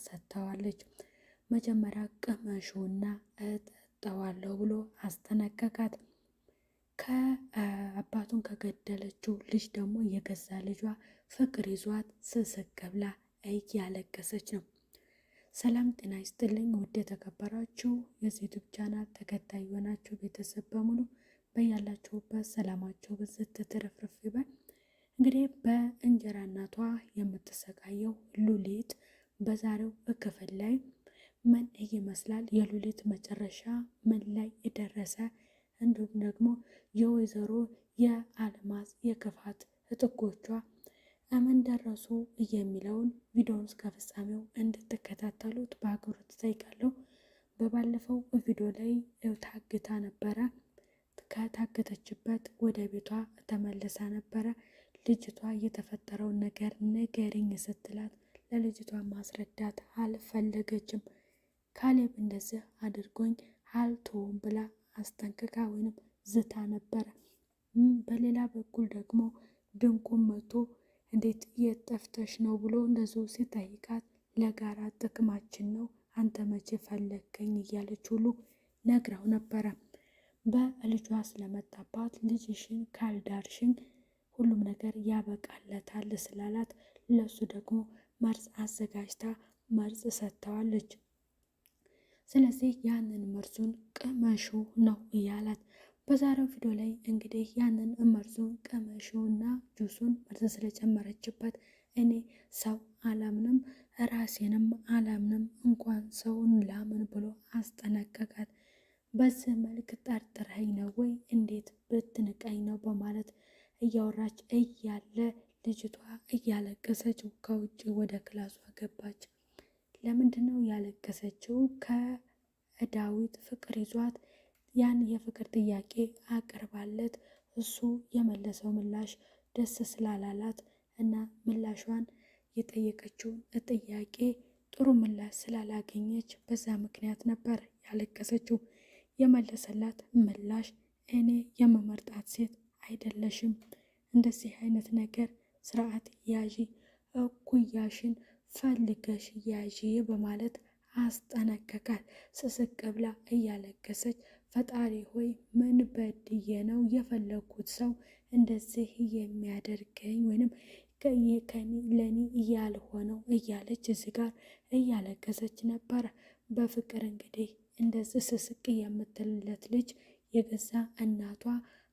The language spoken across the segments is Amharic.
ሰጥተዋለች። መጀመሪያ ቅመሹና እጠጣዋለሁ ብሎ አስጠነቀቃት። ከአባቱን ከገደለችው ልጅ ደግሞ የገዛ ልጇ ፍቅር ይዟት ስስቅ ብላ እያለቀሰች ነው። ሰላም ጤና ይስጥልኝ ውድ የተከበራችሁ የዚህ ዩቲዩብ ቻናል ተከታይ የሆናችሁ ቤተሰብ በሙሉ በያላችሁበት ሰላማችሁ ብዝት ትርፍርፍ ይበል። እንግዲህ በእንጀራ እናቷ የምትሰቃየው ሉሊት በዛሬው ክፍል ላይ ምን ይመስላል፣ የሉሊት መጨረሻ ምን ላይ የደረሰ፣ እንዲሁም ደግሞ የወይዘሮ የአልማዝ የክፋት ጥጎቿ ምን ደረሱ የሚለውን ቪዲዮውን እስከ ፍጻሜው እንድትከታተሉት በአክብሮት እጠይቃለሁ። በባለፈው ቪዲዮ ላይ ታግታ ነበረ። ከታገተችበት ወደ ቤቷ ተመልሳ ነበረ። ልጅቷ የተፈጠረውን ነገር ንገሪኝ ስትላት ለልጅቷ ማስረዳት አልፈለገችም። ካሌብ እንደዚህ አድርጎኝ አልተውም ብላ አስጠንቅቃ ወይንም ዝታ ነበረ። በሌላ በኩል ደግሞ ድንቁም መቶ እንዴት የጠፍተሽ ነው ብሎ እንደዚሁ ሲጠይቃት ለጋራ ጥቅማችን ነው አንተ መቼ ፈለግከኝ እያለች ሁሉ ነግራው ነበረ። በልጇ ስለመጣባት ልጅሽን ካልዳርሽኝ ሁሉም ነገር ያበቃለታል ስላላት ለሱ ደግሞ መርዝ አዘጋጅታ መርዝ ሰጥተዋለች። ስለዚህ ያንን መርዙን ቅመሹ ነው እያላት በዛሬው ቪዲዮ ላይ እንግዲህ ያንን መርዙን ቅመሹና ጁሱን መርዝ ስለጨመረችበት እኔ ሰው አላምንም ራሴንም አላምንም እንኳን ሰውን ላምን ብሎ አስጠነቀቃት። በዚህ መልክ ጠርጥረኝ ነው ወይ እንዴት ብትንቀኝ ነው በማለት እያወራች እያለ ልጅቷ እያለቀሰች ከውጭ ወደ ክላሷ ገባች። ለምንድን ነው ያለቀሰችው? ከዳዊት ፍቅር ይዟት ያን የፍቅር ጥያቄ አቅርባለት እሱ የመለሰው ምላሽ ደስ ስላላላት እና ምላሿን የጠየቀችውን ጥያቄ ጥሩ ምላሽ ስላላገኘች በዛ ምክንያት ነበር ያለቀሰችው። የመለሰላት ምላሽ እኔ የምመርጣት ሴት አይደለሽም፣ እንደዚህ አይነት ነገር ስርዓት ያዢ፣ እኩያሽን ፈልገሽ ያዢ በማለት አስጠነቀቃት። ስስቅ ብላ እያለቀሰች ፈጣሪ ሆይ ምን በድዬ ነው የፈለግኩት ሰው እንደዚህ የሚያደርገኝ ወይንም ለኔ ያልሆነው እያለች እዚህ ጋር እያለቀሰች ነበረ። በፍቅር እንግዲህ እንደዚህ ስስቅ የምትልለት ልጅ የገዛ እናቷ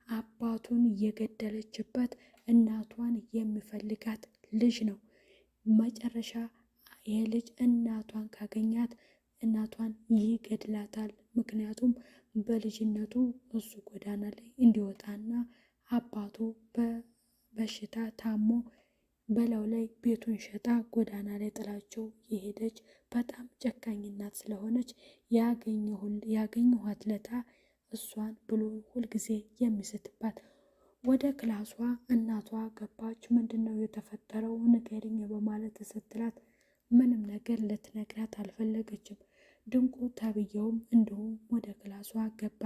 አባቱን የገደለችበት እናቷን የሚፈልጋት ልጅ ነው። መጨረሻ ይሄ ልጅ እናቷን ካገኛት እናቷን ይገድላታል። ምክንያቱም በልጅነቱ እሱ ጎዳና ላይ እንዲወጣና አባቱ በበሽታ ታሞ በላዩ ላይ ቤቱን ሸጣ ጎዳና ላይ ጥላቸው የሄደች በጣም ጨካኝ እናት ስለሆነች ያገኘኋት ለታ እሷን ብሎ ሁልጊዜ የሚስትባት። ወደ ክላሷ እናቷ ገባች። ምንድን ነው የተፈጠረው ንገሪኝ በማለት ስትላት ምንም ነገር ልትነግራት አልፈለገችም። ድንቁ ተብየውም እንዲሁም ወደ ክላሷ ገባ።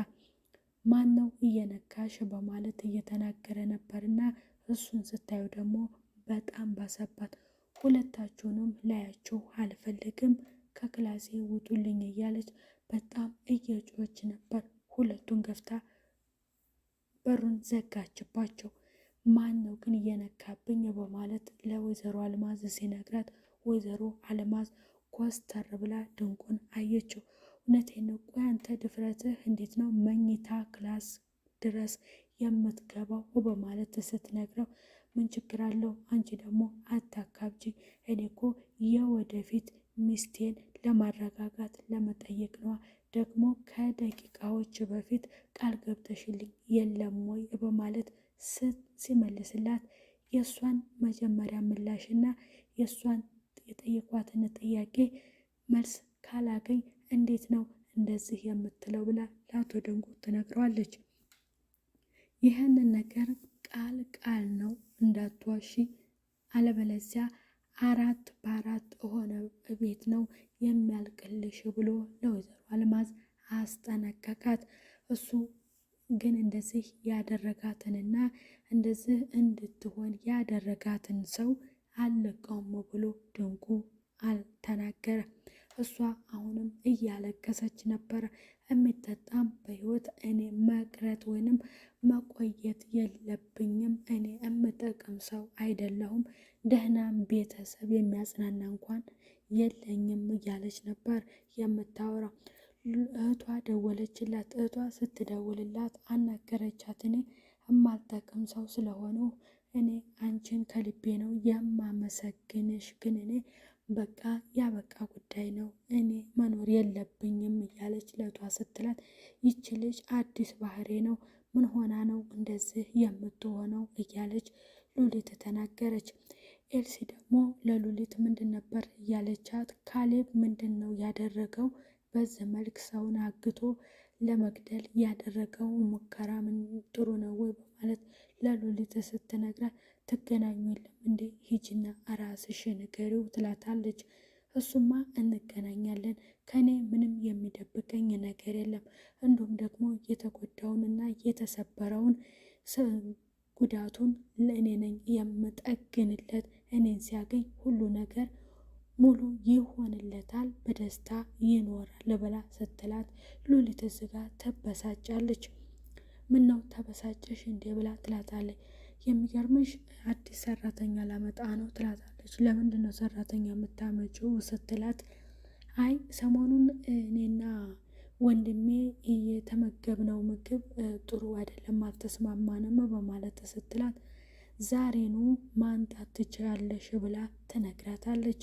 ማን ነው እየነካሽ በማለት እየተናገረ ነበርና እሱን ስታዩ ደግሞ በጣም ባሰባት። ሁለታችሁንም ላያችሁ አልፈልግም፣ ከክላሴ ውጡልኝ እያለች በጣም እየጮች ነበር። ሁለቱን ገፍታ በሩን ዘጋችባቸው። ማን ነው ግን እየነካብኝ በማለት ለወይዘሮ አልማዝ ሲነግራት ወይዘሮ አልማዝ ኮስተር ብላ ድንቁን አየችው። እውነቴን ነው፣ ቆይ አንተ ድፍረትህ እንዴት ነው መኝታ ክላስ ድረስ የምትገባው በማለት ስትነግረው ምን ችግር አለው? አንቺ ደግሞ አታካብጂ። እኔ እኮ የወደፊት ሚስቴን ለማረጋጋት ለመጠየቅ ነዋ። ደግሞ ከደቂቃዎች በፊት ቃል ገብተሽልኝ የለም ወይ በማለት ሲመልስላት የእሷን መጀመሪያ ምላሽና የእሷን የጠየቋትን ጥያቄ መልስ ካላገኝ እንዴት ነው እንደዚህ የምትለው ብላ ለአቶ ድንቁ ትነግረዋለች። ይህንን ነገር ቃል ነው እንዳትዋሺ፣ አለበለዚያ 4 በ4 ሆነ ቤት ነው የሚያልቅልሽ ብሎ ለወይዘሮ አልማዝ አስጠነቀቃት። እሱ ግን እንደዚህ ያደረጋትንና እንደዚህ እንድትሆን ያደረጋትን ሰው አለቀውም ብሎ ድንቁ አልተናገረ። እሷ አሁንም እያለቀሰች ነበረ። የሚጠጣም በህይወት እኔ መቅረት ወይንም መቆየት የለብኝም። እኔ የምጠቅም ሰው አይደለሁም። ደህናም ቤተሰብ የሚያጽናና እንኳን የለኝም እያለች ነበር የምታወራው። እህቷ ደወለችላት። እህቷ ስትደውልላት አናገረቻት። እኔ የማልጠቅም ሰው ስለሆኑ እኔ አንቺን ከልቤ ነው የማመሰግንሽ፣ ግን እኔ በቃ ያበቃ ጉዳይ ነው፣ እኔ መኖር የለብኝም እያለች ለቷ ስትላት፣ ይቺ ልጅ አዲስ ባህሪ ነው፣ ምን ሆና ነው እንደዚህ የምትሆነው እያለች ሉሊት ተናገረች። ኤልሲ ደግሞ ለሉሊት ምንድን ነበር እያለቻት፣ ካሌብ ምንድን ነው ያደረገው? በዚህ መልክ ሰውን አግቶ ለመግደል ያደረገው ሙከራ ምን ጥሩ ነው ወይ በማለት ለሉሊት ስትነግራት፣ ትገናኙ የለም እንዴ ሂጂና ራስሽ ንገሪው ትላታለች። እሱማ እንገናኛለን፣ ከኔ ምንም የሚደብቀኝ ነገር የለም፣ እንዲሁም ደግሞ የተጎዳውንና የተሰበረውን ጉዳቱን ለእኔ ነኝ የምጠግንለት፣ እኔን ሲያገኝ ሁሉ ነገር ሙሉ ይሆንለታል፣ በደስታ ይኖራል ብላ ስትላት፣ ሉሊት እዚህ ጋር ተበሳጫለች። ምን ነው ተበሳጨሽ እንዴ ብላ ትላታለች። የሚገርምሽ አዲስ ሰራተኛ ላመጣ ነው ትላታለች። ለምንድን ነው ሰራተኛ የምታመጪው ስትላት፣ አይ ሰሞኑን እኔና ወንድሜ የተመገብነው ምግብ ጥሩ አይደለም፣ አልተስማማንም በማለት ስትላት፣ ዛሬኑ ማንጣት ትችላለሽ ብላ ትነግራታለች።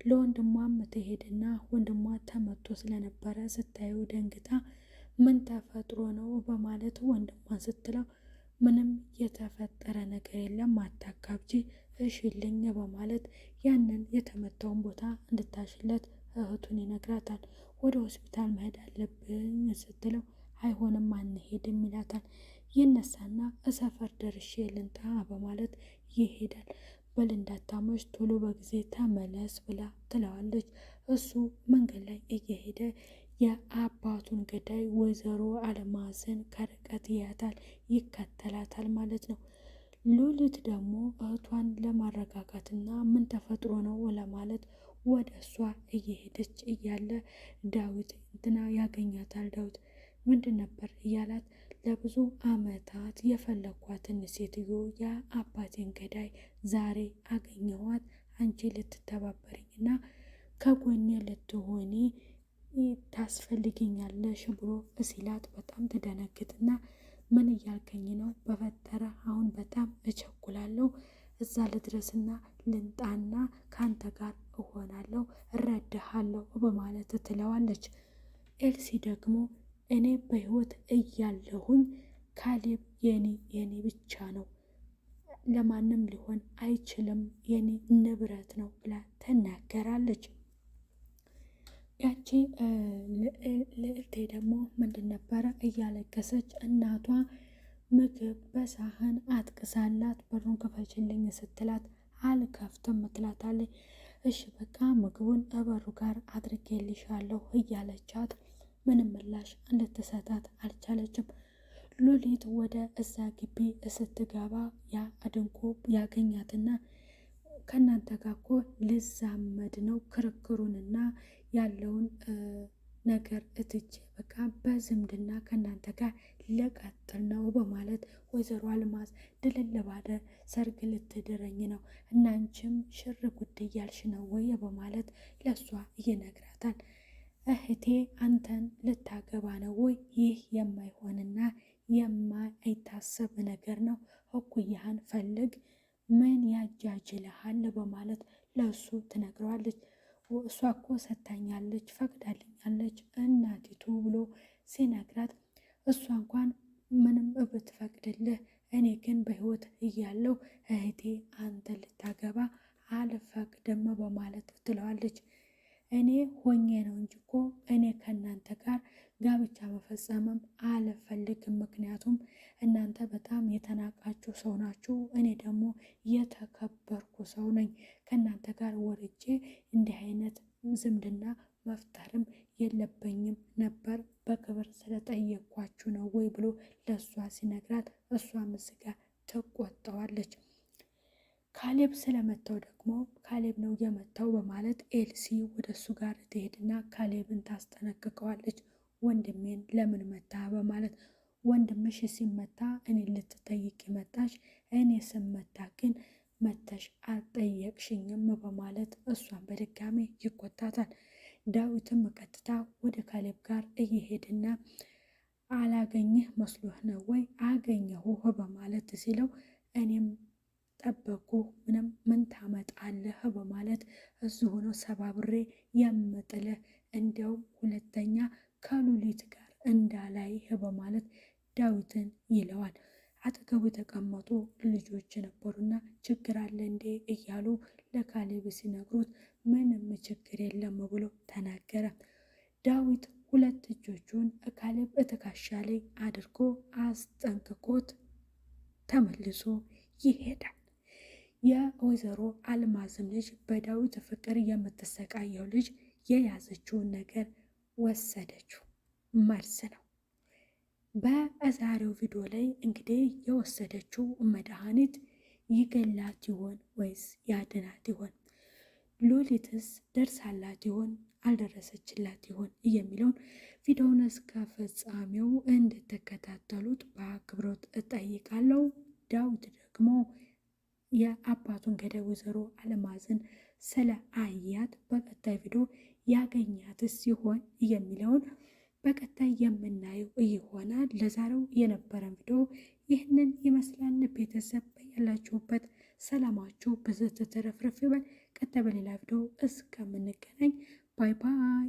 ለወንድሟም ትሄድና ወንድሟ ተመቶ ስለነበረ ስታየው ደንግታ፣ ምን ተፈጥሮ ነው በማለት ወንድሟን ስትለው፣ ምንም የተፈጠረ ነገር የለም አታካብጂ እሽልኝ በማለት ያንን የተመታውን ቦታ እንድታሽለት እህቱን ይነግራታል። ወደ ሆስፒታል መሄድ አለብኝ ስትለው፣ አይሆንም አንሄድም ይላታል። ይነሳና ሰፈር ደርሼ ልንጣ በማለት ይሄዳል። በል እንዳታመሽ ቶሎ በጊዜ ተመለስ ብላ ትለዋለች። እሱ መንገድ ላይ እየሄደ የአባቱን ገዳይ ወይዘሮ አልማዝን ከርቀት ያያታል፣ ይከተላታል ማለት ነው። ሉሊት ደግሞ እህቷን ለማረጋጋትና ምን ተፈጥሮ ነው ለማለት ወደ እሷ እየሄደች እያለ ዳዊት እንትና ያገኛታል። ዳዊት ምንድን ነበር እያላት፣ ለብዙ አመታት የፈለኳትን ሴትዮ የአባቴን ገዳይ ዛሬ አገኘኋት፣ አንቺ ልትተባበሪኝና ከጎኔ ልትሆኒ ታስፈልግኛለሽ ብሎ ሲላት በጣም ትደነግጥና፣ ምን እያልከኝ ነው? በፈጠረ አሁን በጣም እቸኩላለሁ፣ እዛ ልድረስና ልንጣና ከአንተ ጋር እሆናለሁ፣ እረዳሃለሁ በማለት ትለዋለች። ኤልሲ ደግሞ እኔ በህይወት እያለሁኝ ካሌብ የኔ ብቻ ነው፣ ለማንም ሊሆን አይችልም፣ የኔ ንብረት ነው ብላ ትናገራለች። ያቺ ልዕልቴ ደግሞ ምንድን ነበረ እያለቀሰች እናቷ ምግብ በሳህን አጥቅሳላት በሩን ክፈችልኝ ስትላት፣ አልከፍትም ትላታለች። እሺ በቃ ምግቡን በሩ ጋር አድርጌልሻለሁ እያለቻት ምንም ምላሽ እንድትሰጣት አልቻለችም። ሉሊት ወደ እዛ ግቢ ስትገባ ያ አድንቆ ያገኛትና፣ ከእናንተ ጋር እኮ ልዛመድ ነው ክርክሩንና ያለውን ነገር እትቼ በቃ በዝምድና ከእናንተ ጋር ልቀጥል ነው በማለት ወይዘሮ አልማዝ ድልል ባለ ሰርግ ልትድረኝ ነው፣ እናንቺም ሽር ጉድ እያልሽ ነው ወይ በማለት ለእሷ ይነግራታል። እህቴ አንተን ልታገባ ነው ወይ? ይህ የማይሆንና የማይታሰብ ነገር ነው፣ እኩያህን ፈልግ፣ ምን ያጃጅልሃል በማለት ለእሱ ትነግረዋለች። እሷ እኮ ሰታኛለች፣ ፈቅዳልኛለች እናቲቱ ብሎ ሲነግራት፣ እሷ እንኳን ምንም ብትፈቅድልህ እኔ ግን በህይወት እያለው እህቴ አንተ ልታገባ አልፈቅድም በማለት ትለዋለች። እኔ ሆኜ ነው እንጂ እኮ እኔ ከእናንተ ጋር ጋብቻ መፈጸምም አልፈልግም፣ ምክንያቱም እናንተ በጣም የተናቃችሁ ሰው ናችሁ፣ እኔ ደግሞ የተከበርኩ ሰው ነኝ፣ ከእናንተ ጋር ወርጄ እንዲህ አይነት ዝምድና መፍጠርም የለብኝም ነበር፣ በክብር ስለጠየኳችሁ ነው ወይ ብሎ ለእሷ ሲነግራት፣ እሷ ምስጋ ትቆጣዋለች። ካሌብ ስለመታው ደግሞ ካሌብ ነው የመታው በማለት ኤልሲ ወደ እሱ ጋር ትሄድና ካሌብን ታስጠነቅቀዋለች። ወንድሜን ለምን መታ በማለት ወንድምሽ ሲመታ እኔ ልትጠይቅ መጣሽ፣ እኔ ስመታ ግን መተሽ አልጠየቅሽኝም በማለት እሷን በድጋሚ ይቆጣታል። ዳዊትም ቀጥታ ወደ ካሌብ ጋር እየሄድና አላገኘህ መስሎህ ነው ወይ አገኘሁህ በማለት ሲለው እኔም ጠበቁ ምንም ምን ታመጣለህ በማለት እሱ ሆኖ ሰባብሬ የምጥልህ እንዲያውም ሁለተኛ ከሉሊት ጋር እንዳላይህ በማለት ዳዊትን ይለዋል። አጠገቡ የተቀመጡ ልጆች ነበሩና ችግር አለ እንዴ እያሉ ለካሌብ ሲነግሩት ምንም ችግር የለም ብሎ ተናገረ። ዳዊት ሁለት እጆቹን ካሌብ እትከሻ ላይ አድርጎ አስጠንቅቆት ተመልሶ ይሄዳል። የወይዘሮ አልማዝም ልጅ በዳዊት ፍቅር የምትሰቃየው ልጅ የያዘችውን ነገር ወሰደችው፣ መርዝ ነው። በዛሬው ቪዲዮ ላይ እንግዲህ የወሰደችው መድኃኒት ይገላት ይሆን ወይስ ያድናት ይሆን? ሉሊትስ ደርሳላት ይሆን አልደረሰችላት ይሆን የሚለውን ቪዲዮውን እስከ ፍጻሜው እንድትከታተሉት በአክብሮት እጠይቃለሁ። ዳዊት ደግሞ የአባቱን ገዳይ ወይዘሮ አልማዝን ስለ አያት በቀጣይ ቪዲዮ ያገኛት ሲሆን የሚለውን በቀጣይ የምናየው ይሆናል። ለዛሬው የነበረን ቪዲዮ ይህንን ይመስላል። ቤተሰብ ያላችሁበት ሰላማችሁ ብዙ ተረፍረፍ ይበል። ቀጣይ በሌላ ቪዲዮ እስከምንገናኝ ባይ ባይ።